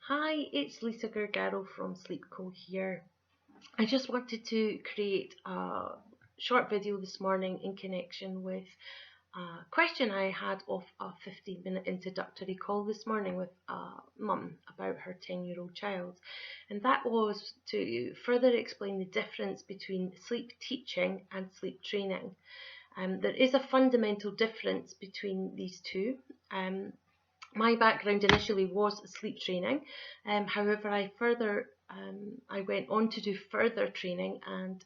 Hi, it's Lisa Gargaro from Sleepco here. I just wanted to create a short video this morning in connection with a question I had of a 15-minute introductory call this morning with a mum about her 10-year-old child. And that was to further explain the difference between sleep teaching and sleep training. There is a fundamental difference between these two. My background initially was sleep training. However, I went on to do further training and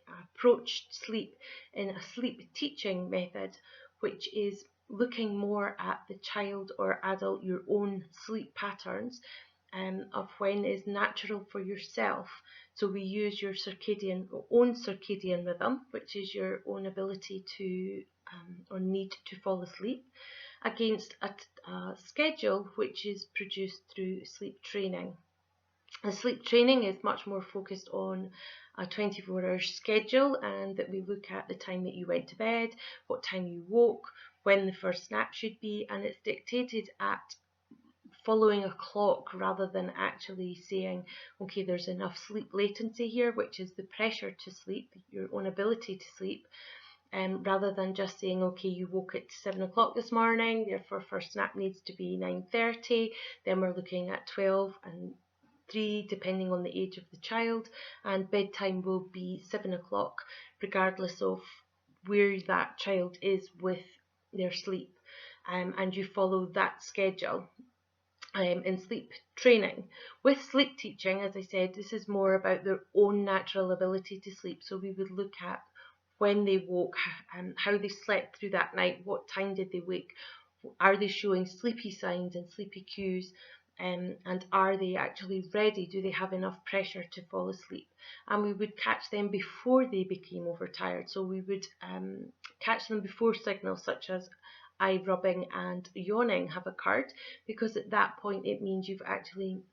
approached sleep in a sleep teaching method, which is looking more at the child or adult, your own sleep patterns, of when is natural for yourself. So we use your own circadian rhythm, which is your own ability to or need to fall asleep, against a schedule which is produced through sleep training. The sleep training is much more focused on a 24-hour schedule, and that we look at the time that you went to bed, what time you woke, when the first nap should be, and it's dictated at following a clock rather than actually saying, okay, there's enough sleep latency here, which is the pressure to sleep, your own ability to sleep, rather than just saying, okay, you woke at 7 o'clock this morning, therefore first nap needs to be 9:30. Then we're looking at 12 and 3, depending on the age of the child, and bedtime will be 7 o'clock, regardless of where that child is with their sleep, and you follow that schedule. In sleep training. With sleep teaching, as I said, this is more about their own natural ability to sleep. So we would look at when they woke, how they slept through that night, what time did they wake, are they showing sleepy signs and sleepy cues, and are they actually ready? Do they have enough pressure to fall asleep? And we would catch them before they became overtired. So we would catch them before signals such as eye rubbing and yawning have occurred, because at that point it means you've actually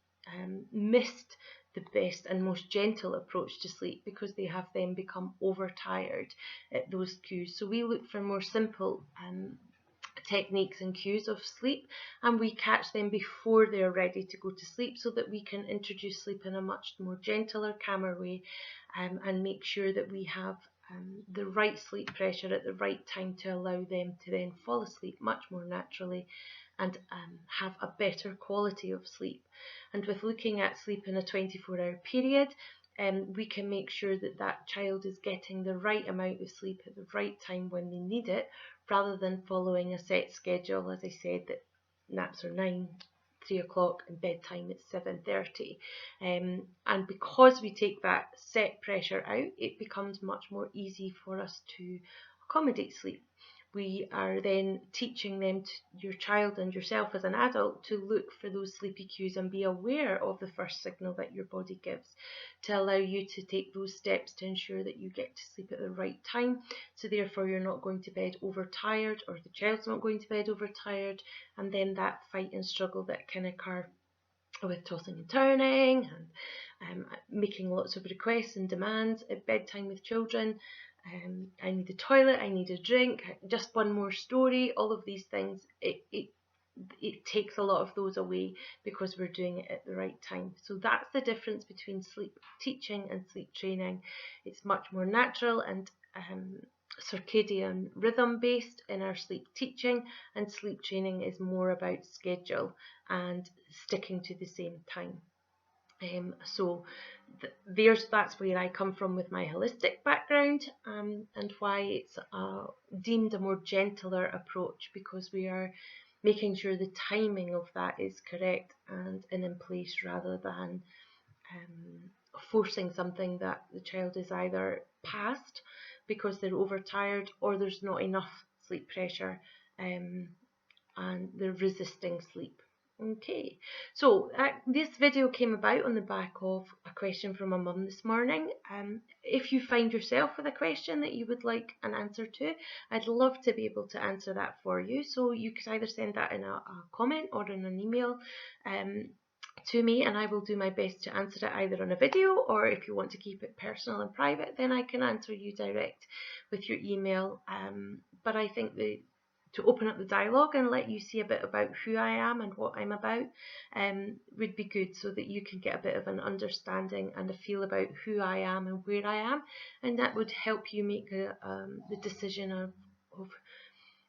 missed the best and most gentle approach to sleep, because they have then become overtired at those cues. So we look for more simple techniques and cues of sleep, and we catch them before they're ready to go to sleep, so that we can introduce sleep in a much more gentler, calmer way, and make sure that we have the right sleep pressure at the right time to allow them to then fall asleep much more naturally and have a better quality of sleep. And with looking at sleep in a 24-hour period, we can make sure that that child is getting the right amount of sleep at the right time when they need it, rather than following a set schedule, as I said, that naps are 9, 3 o'clock and bedtime at 7:30. And because we take that set pressure out, it becomes much more easy for us to accommodate sleep. We are then teaching them, your child and yourself as an adult, to look for those sleepy cues and be aware of the first signal that your body gives, to allow you to take those steps to ensure that you get to sleep at the right time. So therefore you're not going to bed overtired, or the child's not going to bed overtired, and then that fight and struggle that can occur with tossing and turning and making lots of requests and demands at bedtime with children. I need a toilet, I need a drink, just one more story, all of these things. It takes a lot of those away because we're doing it at the right time. So that's the difference between sleep teaching and sleep training. It's much more natural and circadian rhythm based in our sleep teaching, and sleep training is more about schedule and sticking to the same time. That's where I come from with my holistic background, and why it's deemed a more gentler approach, because we are making sure the timing of that is correct and in place, rather than forcing something that the child is either past because they're overtired, or there's not enough sleep pressure, and they're resisting sleep. Okay, so this video came about on the back of a question from a mum this morning. If you find yourself with a question that you would like an answer to, I'd love to be able to answer that for you. So you could either send that in a comment or in an email to me, and I will do my best to answer it either on a video, or if you want to keep it personal and private, then I can answer you direct with your email. But I think to open up the dialogue and let you see a bit about who I am and what I'm about, would be good, so that you can get a bit of an understanding and a feel about who I am and where I am, and that would help you make the decision of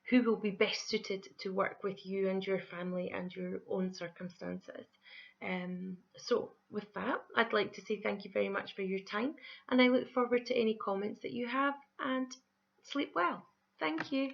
who will be best suited to work with you and your family and your own circumstances. So with that, I'd like to say thank you very much for your time, and I look forward to any comments that you have, and sleep well. Thank you.